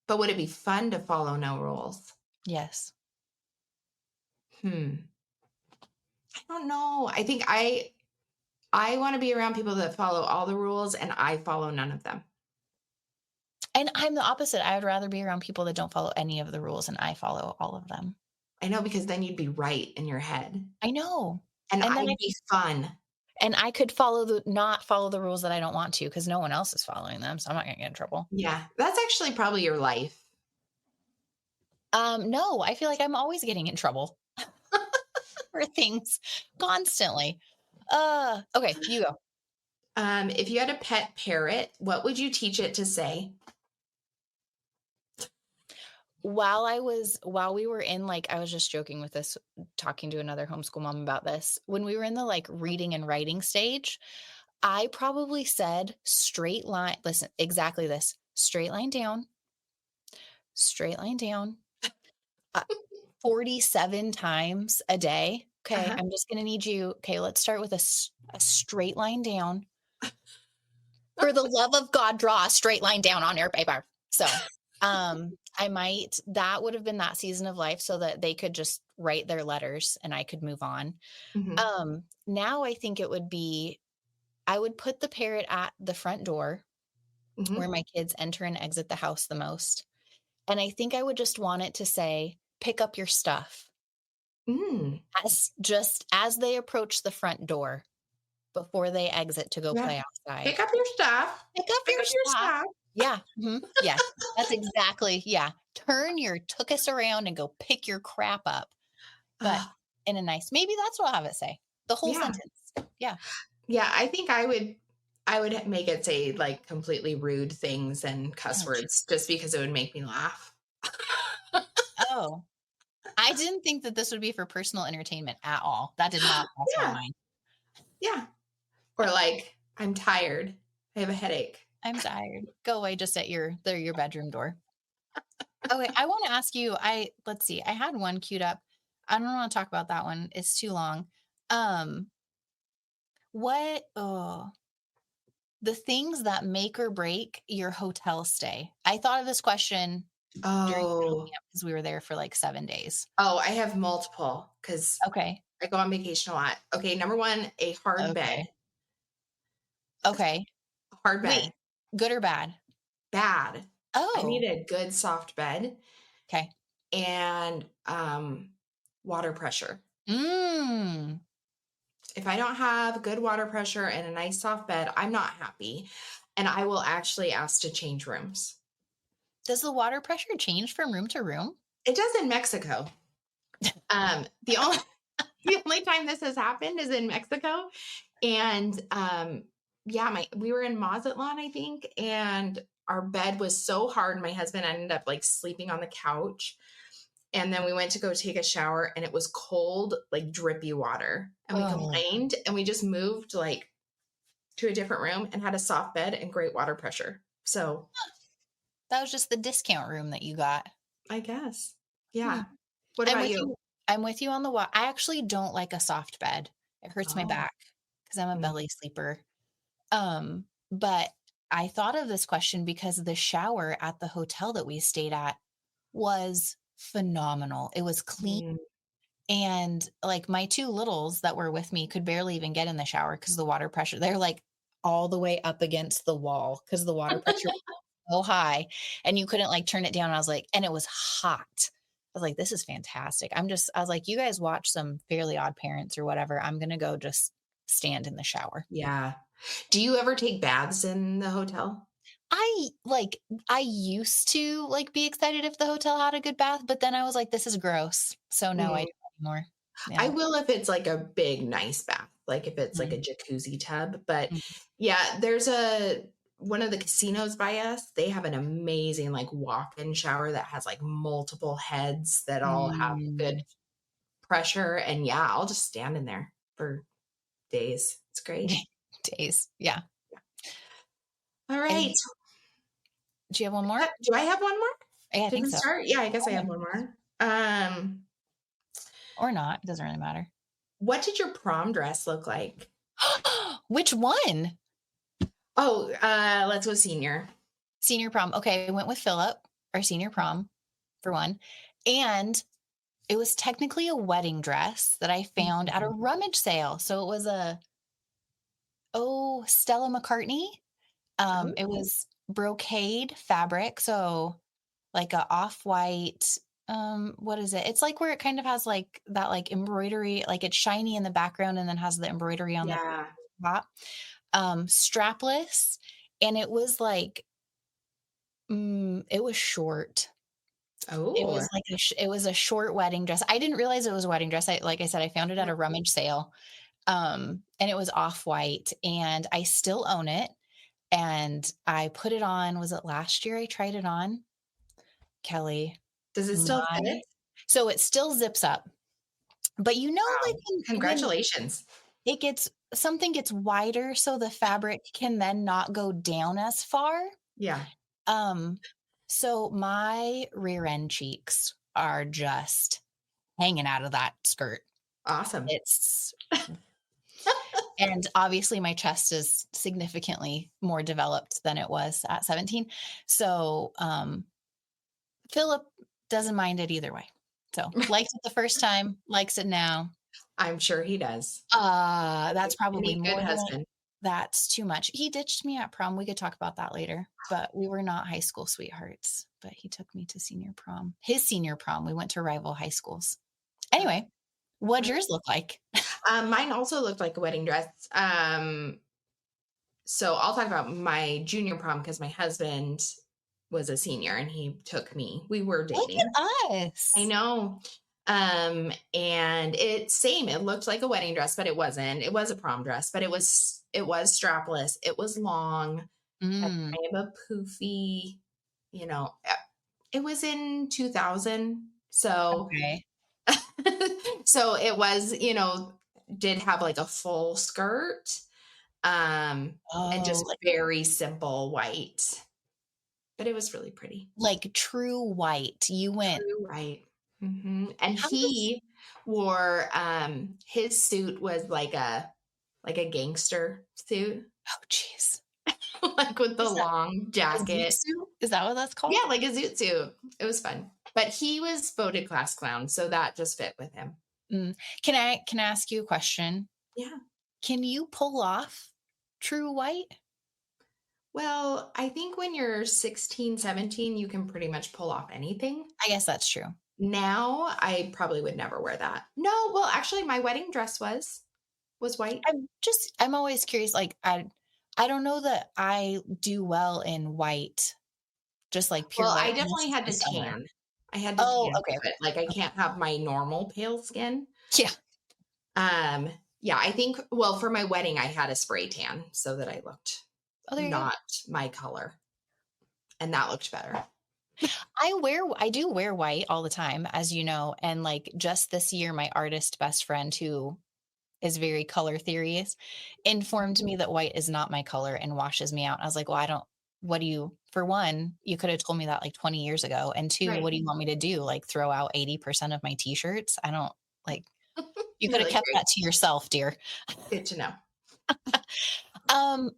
but would it be fun to follow no rules? Yes. Hmm. I don't know. I think I want to be around people that follow all the rules and I follow none of them. And I'm the opposite. I would rather be around people that don't follow any of the rules and I follow all of them. I know because then you'd be right in your head I know. and And then I'd be fun. I could follow the not follow the rules that I don't want to because no one else is following them, so I'm not gonna get in trouble. Yeah. That's actually probably your life. No, I feel like I'm always getting in trouble for things constantly. Okay, you go. If you had a pet parrot, what would you teach it to say? While we were in, like I was just joking with this, talking to another homeschool mom about this. When we were in the, like, reading and writing stage, I probably said straight line listen, exactly this, straight line down, uh, 47 times a day. Okay, Uh-huh. I'm just gonna need you okay, let's start with a straight line down. For the love of God, draw a straight line down on your paper. So, That would have been that season of life so that they could just write their letters and I could move on. Mhm. Now I think it would be, I would put the parrot at the front door where Mhm. my kids enter and exit the house the most. And I think I would just want it to say, pick up your stuff Mm. as they approach the front door before they exit to go Yeah. play outside. Pick up your stuff. Pick up Pick your up your stuff. stuff. Yeah. Yes. That's exactly. Yeah. Turn your tookus around and go pick your crap up. But Ugh, in a nice, maybe that's what I'll have it say. The whole yeah. sentence. Yeah. Yeah, I think I would make it say, like, completely rude things and cuss Oh, gee. words just because it would make me laugh. Oh, I didn't think that this would be for personal entertainment at all. That did not cross my Yeah, mind. yeah. Or like, "I'm tired. I have a headache." I'm tired. Go away just at your bedroom door. Okay, I want to ask you, let's see. I had one queued up. I don't want to talk about that one. It's too long. Um, oh, the things that make or break your hotel stay. I thought of this question during fiddle Oh. camp because we were there for like 7 days. Oh, I have multiple because Okay. I go on vacation a lot. Okay, number 1, a hard bed. Okay. Okay. A hard bed. Wait, good or bad? Bad. I need Oh, a good soft bed okay. and, water pressure. Mm. If I don't have good water pressure and a nice soft bed, I'm not happy, and I will actually ask to change rooms. Does the water pressure change from room to room? It does in Mexico. The only the only time this has happened is in Mexico, and, yeah, my we were in Mazatlan, I think, and our bed was so hard, my husband ended up, like, sleeping on the couch, and then we went to go take a shower, and it was cold, like, drippy water, and we Oh, complained, and we just moved, like, to a different room and had a soft bed and great water pressure. So, that was just the discount room that you got. I guess. Hmm. Yeah. What I'm about with you? you. I'm with you on the I actually don't like a soft bed. It hurts my Oh. back because I'm a Mm. belly sleeper. But I thought of this question because the shower at the hotel that we stayed at was phenomenal. It was clean. Mm. And like my two littles that were with me could barely even get in the shower because the water pressure, they're like all the way up against the wall because the water pressure was so high and you couldn't like turn it down. I was like, and it was hot. I was like, this is fantastic. I was like, you guys watch some Fairly Odd Parents or whatever. I'm going to go just stand in the shower. Yeah. Do you ever take baths in the hotel? I like, I used to like be excited if the hotel had a good bath, but then I was like, this is gross. So no, I Mm. don't anymore. I Yeah. will if it's like a big, nice bath, like if it's like Mhm. a jacuzzi tub. But Mhm. yeah, there's a one of the casinos by us, they have an amazing like walk-in shower that has like multiple heads that all have good Mm. pressure. And yeah, I'll just stand in there for days. It's great. Days. Yeah. All And right. do you have one more? Do I have one more? Yeah, I Did think we so. start? Yeah, I guess I Yeah. have one more. Or not. It doesn't really matter. What did your prom dress look like? Which one? Oh, let's go senior. Senior prom. Okay, I went with Philip, our senior prom, for one. And it was technically a wedding dress that I found at a Mhm. rummage sale. So it was Stella McCartney. It Oh, was brocade fabric. So like a off-white, what is it? It's like where it kind of has like that like embroidery, like it's shiny in the background and then has the embroidery on the yeah. top. Strapless, and it was like, it was short. It Oh, was like it was a short wedding dress. I didn't realize it was a wedding dress. Like I said, I found it at yeah. a rummage sale. And it was off-white, and I still own it, and I put it on, was it last year I tried it on? Kelly, Does it still fit? my so it still zips up, but like Wow. when Congratulations. it gets something gets wider so the fabric can then not go down as far. Yeah. Um, so my rear end cheeks are just hanging out of that skirt. Awesome. It's and obviously my chest is significantly more developed than it was at 17. So, Philip doesn't mind it either way. So likes it the first time, likes it now. I'm sure he does. That's probably Any good more than husband. that's too much. He ditched me at prom. We could talk about that later, but we were not high school sweethearts, but he took me to senior prom. His senior prom, we went to rival high schools. Anyway, what'd yours look like? Mine also looked like a wedding dress. So I'll talk about my junior prom because my husband was a senior and he took me. We were Look dating. at I us. know. And it looked like a wedding dress, but it wasn't. It was a prom dress, but it was strapless. It was long, had Mm, kind of a poofy, you know, it was in 2000. So, okay. so it was, did have like a full skirt, and Oh, just very simple white, but it was really pretty. like true white. You went, True white. And how does, he wore, his suit was like a gangster suit, oh, jeez. like with the Is that long a zoot jacket. suit? Is that what that's called? Yeah, like a zoot suit. It was fun. But he was voted class clown, so that just fit with him. Mm. Can I ask you a question? Yeah. Can you pull off true white? Well, I think when you're 16, 17, you can pretty much pull off anything. I guess that's true. Now, I probably would never wear that. No, well, actually, my wedding dress was white. I'm always curious, like, I don't know that I do well in white, just like pure Well, white I unless definitely it's had the to summer. tan. I had to Oh, tan okay, for it. Like, I okay, can't have my normal pale skin. yeah. Um, yeah, I think, well, for my wedding, I had a spray tan so that I looked Oh, there you go. not my color, and that looked better. I do wear white all the time, as you know, and, like, just this year, my artist best friend, who is very color theories, informed me that white is not my color and washes me out. I was like, "Well, I don't what do you for one, you could have told me that like 20 years ago, and two, Right. what do you want me to do? Like throw out 80% of my t-shirts? I don't like you could You're have like, kept great, that to yourself, dear." good to know.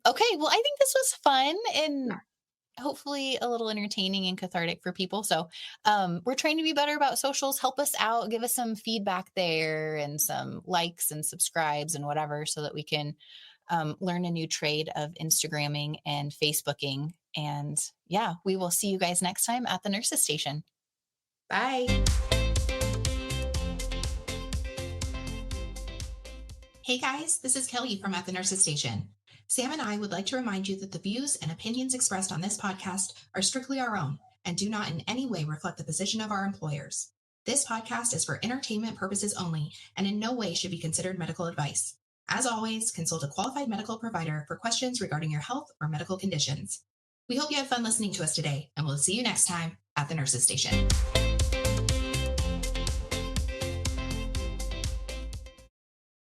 Okay, well, I think this was fun Yeah. and hopefully a little entertaining and cathartic for people. So, we're trying to be better about socials. Help us out, give us some feedback there and some likes and subscribes and whatever so that we can learn a new trade of Instagramming and Facebooking. And yeah, we will see you guys next time at the nurse's station. Bye. Hey guys, this is Kelly from At the Nurse's Station. Sam and I would like to remind you that the views and opinions expressed on this podcast are strictly our own and do not in any way reflect the position of our employers. This podcast is for entertainment purposes only and in no way should be considered medical advice. As always, consult a qualified medical provider for questions regarding your health or medical conditions. We hope you had fun listening to us today, and we'll see you next time at the Nurse's Station.